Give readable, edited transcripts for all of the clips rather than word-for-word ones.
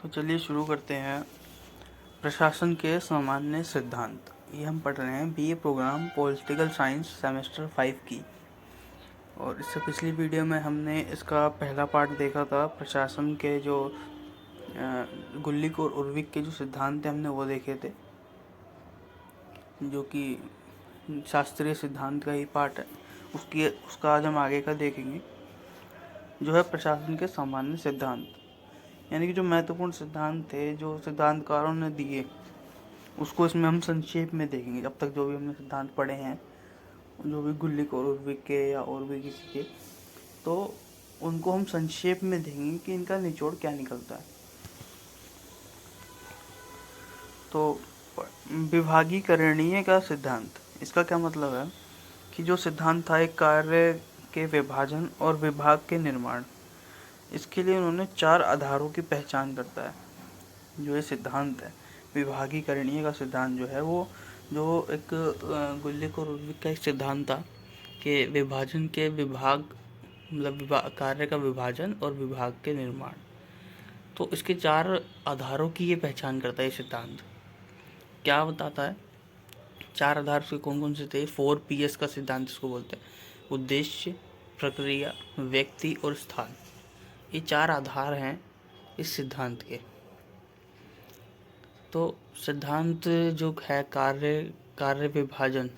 तो चलिए शुरू करते हैं। प्रशासन के सामान्य सिद्धांत, ये हम पढ़ रहे हैं BA programme political science semester 5 की। और इससे पिछली वीडियो में हमने इसका पहला पार्ट देखा था। प्रशासन के जो गुल्लिक और उर्विक के जो सिद्धांत थे हमने वो देखे थे, जो कि शास्त्रीय सिद्धांत का ही पार्ट है। उसका आज हम आगे का देखेंगे, जो है प्रशासन के सामान्य सिद्धांत। यानी कि जो महत्वपूर्ण सिद्धांत थे जो सिद्धांतकारों ने दिए, उसको इसमें हम संक्षेप में देखेंगे। अब तक जो भी हमने सिद्धांत पढ़े हैं, जो भी गुल्लिक और उर्विक के या और भी किसी के, तो उनको हम संक्षेप में देखेंगे कि इनका निचोड़ क्या निकलता है। तो विभागीकरणीय का सिद्धांत, इसका क्या मतलब है कि जो सिद्धांत था एक कार्य के विभाजन और विभाग के निर्माण, इसके लिए उन्होंने 4 आधारों की पहचान करता है। जो ये सिद्धांत है विभागीकरणीय का सिद्धांत, जो है वो जो एक गुल्लिक और उर्विक का एक सिद्धांत था कि विभाजन के विभाग, मतलब कार्य का विभाजन और विभाग के निर्माण, तो इसके 4 आधारों की ये पहचान करता है ये सिद्धांत। क्या बताता है? 4 आधार उसके कौन कौन से थे? 4Ps का सिद्धांत इसको बोलते हैं। उद्देश्य, प्रक्रिया, व्यक्ति और स्थान। ये 4 आधार हैं इस सिद्धांत के। तो सिद्धांत जो है कार्य विभाजन,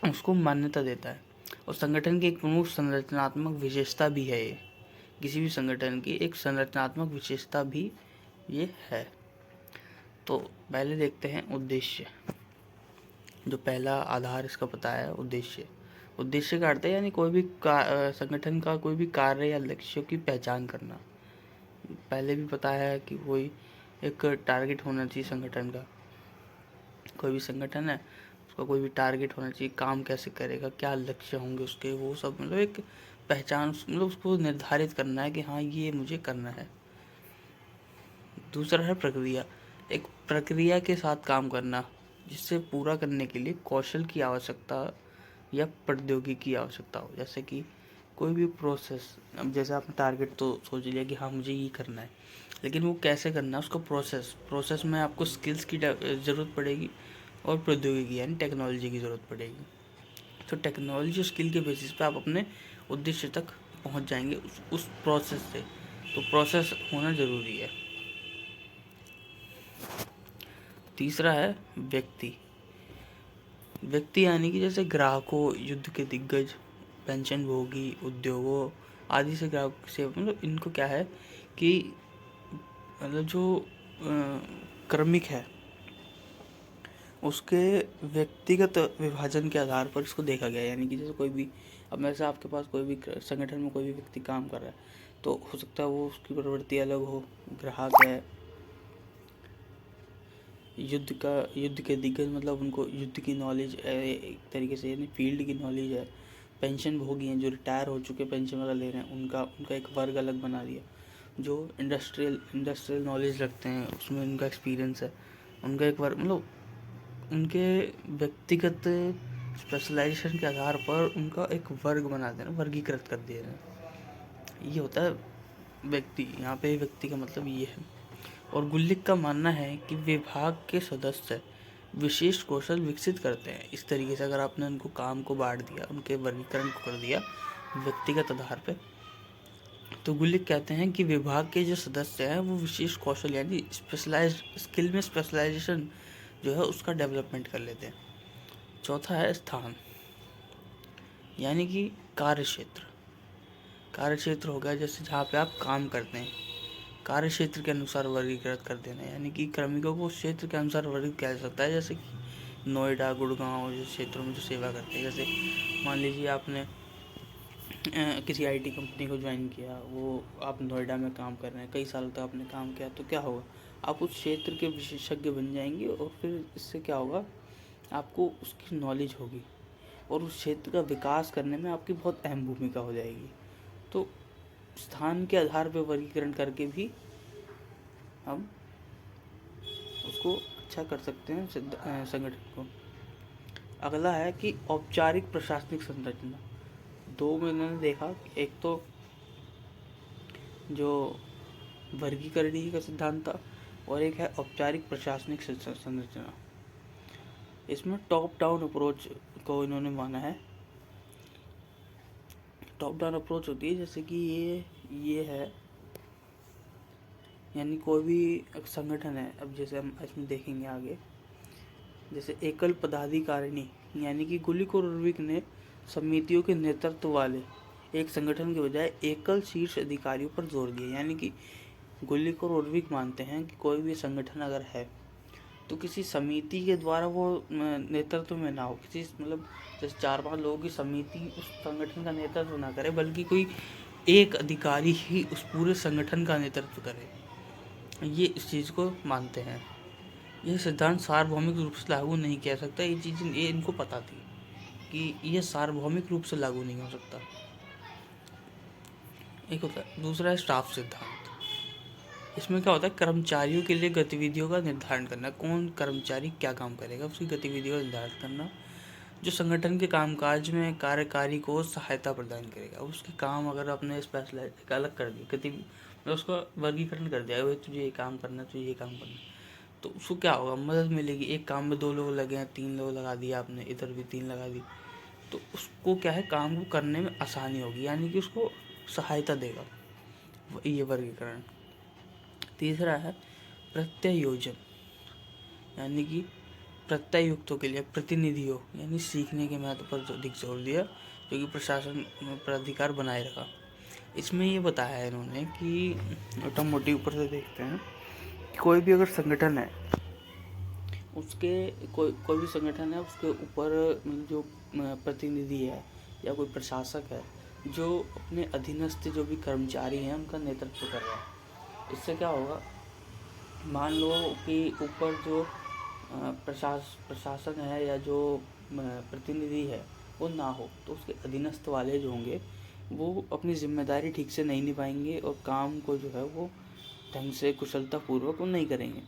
उसको मान्यता देता है और संगठन की एक प्रमुख संरचनात्मक विशेषता भी है। ये किसी भी संगठन की एक संरचनात्मक विशेषता भी ये है। तो पहले देखते हैं उद्देश्य। जो पहला आधार इसका पता है, उद्देश्य। उद्देश्य का अर्थ है यानी कोई भी संगठन का कोई भी कार्य या लक्ष्य की पहचान करना। पहले भी पता है कि कोई एक टारगेट होना चाहिए संगठन का। कोई भी संगठन है उसका कोई भी टारगेट होना चाहिए, काम कैसे करेगा, क्या लक्ष्य होंगे उसके, वो सब मतलब एक पहचान, मतलब उसको निर्धारित करना है कि हाँ ये मुझे करना है। दूसरा है प्रक्रिया। एक प्रक्रिया के साथ काम करना, जिससे पूरा करने के लिए कौशल की आवश्यकता या प्रौद्योगिकी की आवश्यकता हो। जैसे कि कोई भी प्रोसेस, अब जैसे आपने टारगेट तो सोच लिया कि हाँ मुझे ये करना है, लेकिन वो कैसे करना है उसका प्रोसेस में आपको स्किल्स की ज़रूरत पड़ेगी और प्रौद्योगिकी यानी टेक्नोलॉजी की ज़रूरत पड़ेगी। तो टेक्नोलॉजी स्किल के बेसिस पे आप अपने उद्देश्य तक पहुंच जाएंगे उस प्रोसेस से। तो प्रोसेस होना ज़रूरी है। तीसरा है व्यक्ति। व्यक्ति यानी कि जैसे ग्राहकों, युद्ध के दिग्गज, पेंशन भोगी, उद्योगों आदि से ग्राहक से, मतलब इनको क्या है कि मतलब जो क्रमिक है उसके व्यक्तिगत विभाजन के आधार पर इसको देखा गया। यानी कि जैसे कोई भी, अब मेरे से आपके पास कोई भी संगठन में कोई भी व्यक्ति काम कर रहा है, तो हो सकता है वो उसकी प्रवृत्ति अलग हो। ग्राहक है, युद्ध के दिग्गज, मतलब उनको युद्ध की नॉलेज एक तरीके से यानी फील्ड की नॉलेज है। पेंशन भोगी हैं, जो रिटायर हो चुके पेंशन वगैरह ले रहे हैं, उनका एक वर्ग अलग बना दिया। जो इंडस्ट्रियल नॉलेज रखते हैं, उसमें उनका एक्सपीरियंस है, उनका एक वर्ग, मतलब उनके व्यक्तिगत स्पेशलाइजेशन के आधार पर उनका एक वर्ग बना देना, वर्गीकृत कर दे रहे हैं। ये होता है व्यक्ति। यहाँ पे व्यक्ति का मतलब ये है। और गुल्लिक का मानना है कि विभाग के सदस्य विशेष कौशल विकसित करते हैं। इस तरीके से अगर आपने उनको काम को बांट दिया, उनके वर्गीकरण को कर दिया व्यक्तिगत आधार पे, तो गुल्लिक कहते हैं कि विभाग के जो सदस्य हैं वो विशेष कौशल यानी स्पेशलाइज्ड स्किल में स्पेशलाइजेशन जो है उसका डेवलपमेंट कर लेते हैं। चौथा है स्थान, यानी कि कार्यक्षेत्र। कार्यक्षेत्र हो गया जैसे जहाँ पे आप काम करते हैं, कार्य क्षेत्र के अनुसार वर्गीकृत कर देना। यानी कि कार्मिकों को क्षेत्र के अनुसार वर्गीकृत किया जा सकता है। जैसे कि नोएडा, गुड़गांव जो क्षेत्रों में जो सेवा करते हैं, जैसे मान लीजिए आपने किसी आईटी कंपनी को ज्वाइन किया, वो आप नोएडा में काम कर रहे हैं, कई साल तक आपने काम किया, तो क्या होगा, आप उस क्षेत्र के विशेषज्ञ बन जाएंगे और फिर इससे क्या होगा, आपको उसकी नॉलेज होगी और उस क्षेत्र का विकास करने में आपकी बहुत अहम भूमिका हो जाएगी। तो स्थान के आधार पर वर्गीकरण करके भी हम उसको अच्छा कर सकते हैं संगठन को। अगला है कि औपचारिक प्रशासनिक संरचना। 2 में मैंने देखा, एक तो जो वर्गीकरणीय का सिद्धांत था, और एक है औपचारिक प्रशासनिक संरचना। इसमें टॉप डाउन अप्रोच को इन्होंने माना है। टॉप डाउन अप्रोच होती है जैसे कि ये है, यानी कोई भी संगठन है, अब जैसे हम इसमें देखेंगे आगे, जैसे एकल पदाधिकारिणी, यानी कि गुलिक और उर्विक ने समितियों के नेतृत्व वाले एक संगठन के बजाय एकल शीर्ष अधिकारियों पर जोर दिया। यानी कि गुलिक और उर्विक मानते हैं कि कोई भी संगठन अगर है तो किसी समिति के द्वारा वो नेतृत्व में ना हो, किसी मतलब जैसे 4-5 लोगों की समिति उस संगठन का नेतृत्व ना करे, बल्कि कोई एक अधिकारी ही उस पूरे संगठन का नेतृत्व करे। ये इस चीज़ को मानते हैं। यह सिद्धांत सार्वभौमिक रूप से लागू नहीं किया सकता। ये चीज़ ये इनको पता थी कि यह सार्वभौमिक रूप से लागू नहीं हो सकता। एक होता है, दूसरा है स्टाफ सिद्धांत। इसमें क्या होता है, कर्मचारियों के लिए गतिविधियों का निर्धारण करना, कौन कर्मचारी क्या काम करेगा उसकी गतिविधियों का निर्धारण करना, जो संगठन के कामकाज में कार्यकारी को सहायता प्रदान करेगा। उसके काम अगर अपने स्पेशलाइज अलग कर दिया, मतलब उसका वर्गीकरण कर दिया, भाई तुझे ये काम करना, तुझे ये काम करना, तो उसको क्या होगा, मदद मिलेगी। एक काम में 2 लोग लगे हैं, 3 लोग लगा दिया आपने, इधर भी 3 लगा दी, तो उसको क्या है, काम को करने में आसानी होगी, यानी कि उसको सहायता देगा ये वर्गीकरण। तीसरा है प्रत्ययोजन, यानी कि प्रत्ययुक्तों के लिए प्रतिनिधियों, यानी सीखने के महत्व पर अधिक जोर दिया, जो कि प्रशासन पर अधिकार बनाए रखा। इसमें ये बताया है इन्होंने कि मोटा मोटी ऊपर से देखते हैं कि कोई भी अगर संगठन है, उसके कोई भी संगठन है, उसके ऊपर जो प्रतिनिधि है या कोई प्रशासक है, जो अपने अधीनस्थ जो भी कर्मचारी हैं उनका नेतृत्व कर रहा है। इससे क्या होगा, मान लो कि ऊपर जो प्रशासन है या जो प्रतिनिधि है वो ना हो, तो उसके अधीनस्थ वाले जो होंगे वो अपनी जिम्मेदारी ठीक से नहीं निभाएंगे और काम को जो है वो ढंग से कुशलतापूर्वक वो नहीं करेंगे।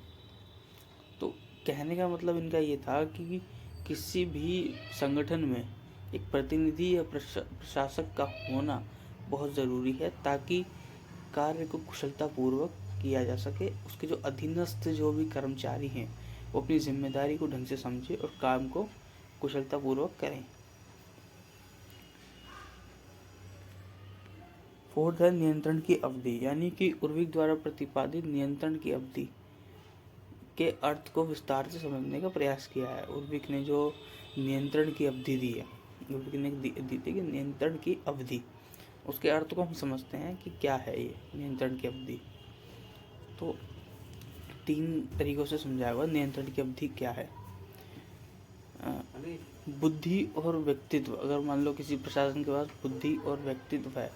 तो कहने का मतलब इनका ये था कि किसी भी संगठन में एक प्रतिनिधि या प्रशासक का होना बहुत ज़रूरी है, ताकि कार्य को कुशलतापूर्वक किया जा सके। उसके जो अधीनस्थ जो भी कर्मचारी हैं वो अपनी जिम्मेदारी को ढंग से समझे और काम को कुशलतापूर्वक करें। फोर्थ है नियंत्रण की अवधि, यानी कि उर्विक द्वारा प्रतिपादित नियंत्रण की अवधि के अर्थ को विस्तार से समझने का प्रयास किया है। उर्विक ने जो नियंत्रण की अवधि दी है, उर्विक ने दी थी कि नियंत्रण की अवधि, उसके अर्थ को हम समझते हैं कि क्या है ये नियंत्रण की अवधि। तो 3 तरीकों से समझाया हुआ नियंत्रण की अवधि क्या है। बुद्धि और व्यक्तित्व, अगर मान लो किसी प्रशासन के पास बुद्धि और व्यक्तित्व है,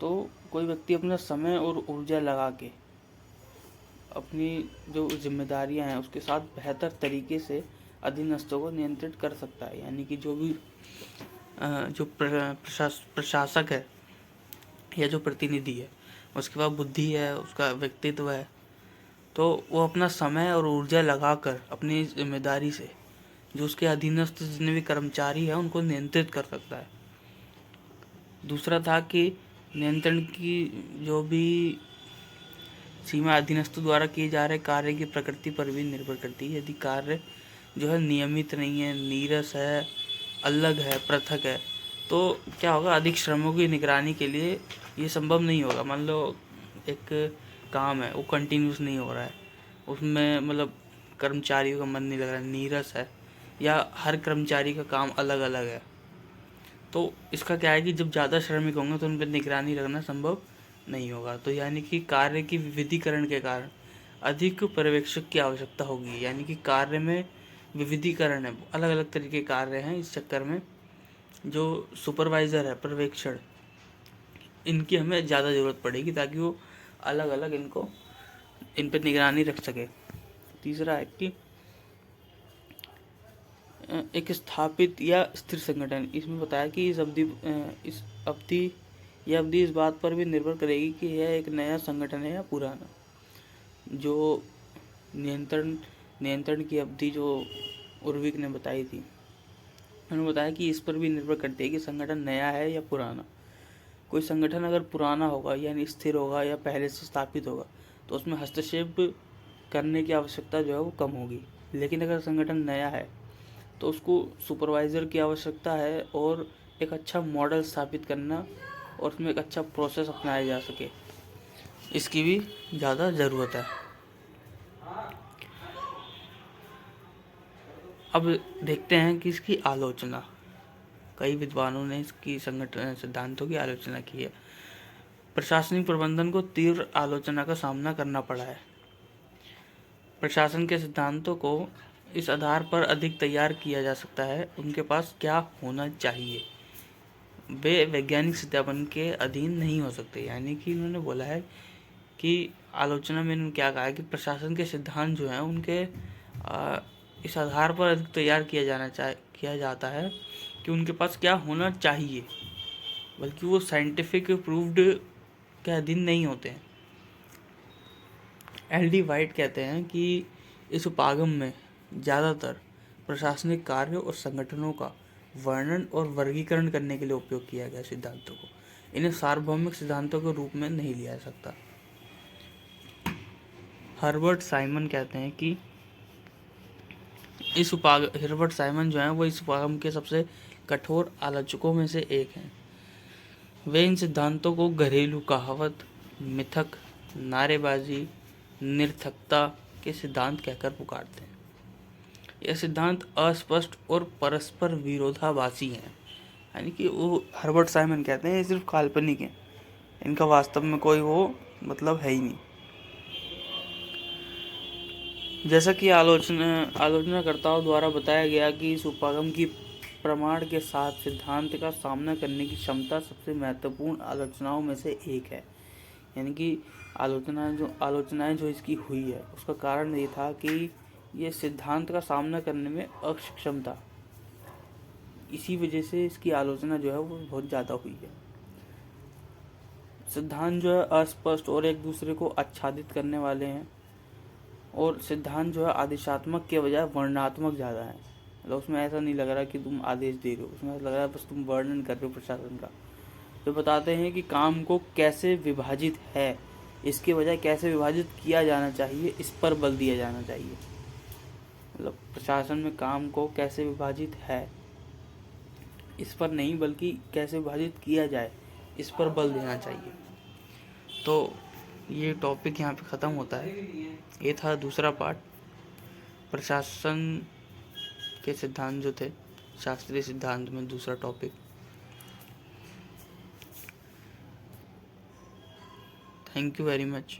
तो कोई व्यक्ति अपना समय और ऊर्जा लगा के अपनी जो जिम्मेदारियां हैं उसके साथ बेहतर तरीके से अधीनस्थों को नियंत्रित कर सकता है। यानी कि जो भी जो प्रशासक है या जो प्रतिनिधि है, उसके पास बुद्धि है, उसका व्यक्तित्व है, तो वो अपना समय और ऊर्जा लगाकर अपनी जिम्मेदारी से जो उसके अधीनस्थ जितने भी कर्मचारी हैं उनको नियंत्रित कर सकता है। दूसरा था कि नियंत्रण की जो भी सीमा अधीनस्थों द्वारा किए जा रहे कार्य की प्रकृति पर भी निर्भर करती है। यदि कार्य जो है नियमित नहीं है, नीरस है, अलग है, पृथक है, तो क्या होगा, अधिक श्रमों की निगरानी के लिए ये संभव नहीं होगा। मान लो एक काम है वो कंटिन्यूस नहीं हो रहा है, उसमें मतलब कर्मचारियों का मन नहीं लग रहा है, नीरस है, या हर कर्मचारी का काम अलग अलग है, तो इसका क्या है कि जब ज़्यादा श्रमिक होंगे तो उन पर निगरानी रखना संभव नहीं होगा। तो यानी कि कार्य की विविधीकरण के कारण अधिक पर्यवेक्षक की आवश्यकता होगी। यानी कि कार्य में विविधीकरण है, अलग अलग तरीके के कार्य हैं, इस चक्कर में जो सुपरवाइज़र है, पर्यवेक्षण, इनकी हमें ज़्यादा ज़रूरत पड़ेगी ताकि वो अलग अलग इन पर निगरानी रख सके। तीसरा है कि एक स्थापित या स्थिर संगठन, इसमें बताया कि इस अवधि इस बात पर भी निर्भर करेगी कि यह एक नया संगठन है या पुराना। जो नियंत्रण की अवधि जो उर्विक ने बताई थी, उन्होंने बताया कि इस पर भी निर्भर करती है कि संगठन नया है या पुराना। कोई संगठन अगर पुराना होगा यानी स्थिर होगा या पहले से स्थापित होगा तो उसमें हस्तक्षेप करने की आवश्यकता जो है वो कम होगी। लेकिन अगर संगठन नया है तो उसको सुपरवाइज़र की आवश्यकता है और एक अच्छा मॉडल स्थापित करना और उसमें एक अच्छा प्रोसेस अपनाया जा सके, इसकी भी ज़्यादा ज़रूरत है। अब देखते हैं कि इसकी आलोचना, कई विद्वानों ने इसकी संगठन सिद्धांतों की आलोचना की है। प्रशासनिक प्रबंधन को तीव्र आलोचना का सामना करना पड़ा है। प्रशासन के सिद्धांतों को इस आधार पर अधिक तैयार किया जा सकता है उनके पास क्या होना चाहिए, वे वैज्ञानिक सत्यापन के अधीन नहीं हो सकते। यानी कि उन्होंने बोला है कि आलोचना में इन्होंने क्या कहा है कि प्रशासन के सिद्धांत जो हैं उनके इस आधार पर अधिक तैयार किया जाता है कि उनके पास क्या होना चाहिए, बल्कि वो साइंटिफिक प्रूव्ड के अधीन नहीं होते हैं। एल.डी. वाइट कहते हैं कि इस उपागम में ज़्यादातर प्रशासनिक कार्य और संगठनों का वर्णन और वर्गीकरण करने के लिए उपयोग किया गया सिद्धांतों को। इन्हें सार्वभौमिक सिद्धांतों के रूप में नहीं लिया जा सकता। हर्बर्ट साइमन कहते हैं कि हर्बर्ट साइमन जो है वो इस उपागम के सबसे कठोर आलोचकों में से एक हैं। वे इन सिद्धांतों को घरेलू कहावत, मिथक, नारेबाजी, निरर्थकता के सिद्धांत कहकर पुकारते हैं। यह सिद्धांत अस्पष्ट और परस्पर विरोधाभासी हैं। यानी कि वो हर्बर्ट साइमन कहते हैं ये सिर्फ काल्पनिक है, इनका वास्तव में कोई वो मतलब है ही नहीं। जैसा कि आलोचनाकर्ताओं द्वारा बताया गया कि इस उपागम की प्रमाण के साथ सिद्धांत का सामना करने की क्षमता सबसे महत्वपूर्ण आलोचनाओं में से एक है। यानी कि आलोचनाएं जो इसकी हुई है उसका कारण ये था कि ये सिद्धांत का सामना करने में अक्षम था, इसी वजह से इसकी आलोचना जो है वो बहुत ज़्यादा हुई है। सिद्धांत जो है अस्पष्ट और एक दूसरे को आच्छादित करने वाले हैं, और सिद्धांत जो है आदेशात्मक के बजाय वर्णनात्मक ज़्यादा है। मतलब उसमें ऐसा नहीं लग रहा कि तुम आदेश दे रहे हो, उसमें ऐसा लग रहा है बस तुम वर्णन कर रहे हो प्रशासन का। जो बताते हैं कि काम को कैसे विभाजित है, इसके बजाय कैसे विभाजित किया जाना चाहिए, इस पर बल दिया जाना चाहिए। मतलब प्रशासन में काम को कैसे विभाजित है इस पर नहीं, बल्कि कैसे विभाजित किया जाए इस पर बल देना चाहिए। तो ये टॉपिक यहाँ पे ख़त्म होता है। ये था दूसरा पार्ट, प्रशासन के सिद्धांत जो थे, शास्त्रीय सिद्धांत में दूसरा topic. Thank you very much.